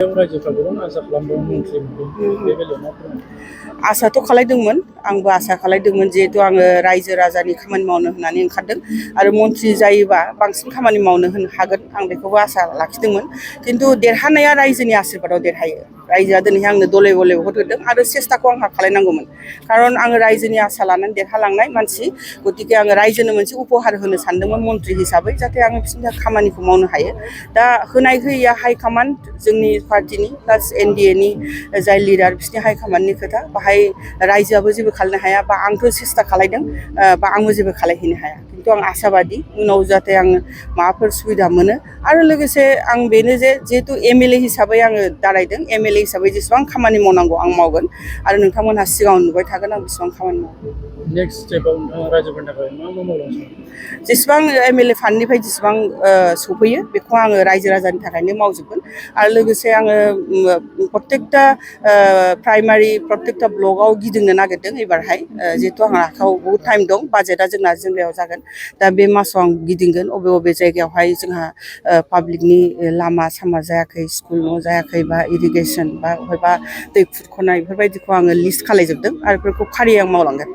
रायजोफ्रा गोबां आसा खालामदों मन्थ्रि मोनगोन बे बेलायाव मा फोरमायनो? आसाथ' खालायदोंमोन आंबो आसा खालायदोंमोन जिहेतु आङो रायजो राजानि खामानि मावनो होननानै ओंखारदों आरो मन्थ्रि जायोबा बांसिन खामानि मावनो हागोन आं बेखौबो आसा लाखिदोंमोन खिन्थु देरहानाया रायजोनि आशीर्बादाव देरहायो रायजोआ दिनै आंनो दले बले भट होदों आरो सेस्ताखौ आंहा खालायनांगौमोन खारन आङो रायजोनि आसा लानानै देरहालांनाय मानसि गतिके आङो रायजोनो मोनसे उपहार होनो सानदोंमोन मन्थ्रि हिसाबै जाहाथे आङो बिसोरनि थाखाय खामानिखौ मावनो हायो दा होनाय होयैया हाइकमान्ड जोंनि पार्टिनि प्लास एनडिएनि जाय लिडार बिसोरनि हाइकमान्डनि खोथा बाहाय रायजोआबो जेबो खालामनो हाया बा आंथ' सेस्ता खालायदों बा आंबो जेबो खालायहैनो हाया खिन्थु आं आसाबादि उनाव जाहाथे आङो माबाफोर सुबिदा मोनो आरो लोगोसे आं बेनो जे जिहेतु एमएलए हिसाबै आङो दारायदों एमएलए हिसाबै जेसेबां खामानि मावनांगौ आं मावगोन आरो नोंथांमोनहा सिगाङाव नुबाय थागोन आं बेसेबां खामानि मावो नेक्स्ट स्टेपाव नोंथाङा रायजोफोरनि थाखाय मा मा मावलांनो सानो? जेसेबां एमएलए फान्डनिफ्राय जेसेबां सफैयो बेखौ आङो रायजो राजानि थाखायनो मावजोबगोन आरो लोगोसे आङो प्रत्येकटा प्राइमारि प्रत्येकटा ब्लकआव गिदिंनो नागिरदों एबारहाय जिहेतु आंहा आखायाव बहुद टाइम दं बाजेटआ जोंना जुलाइआव जागोन दा बे मासाव आं गिदिंगोन बबे बबे जायगायावहाय जोंहा पाब्लिकनि लामा सामा जायाखै स्कुल न' जायाखै बा इरिगेसन बा बबेबा दै खुरख'नाय बेफोरबायदिखौ आङो लिस्ट खालायजोबदों आरो बेफोरखौ फारियै आं मावलांगोन।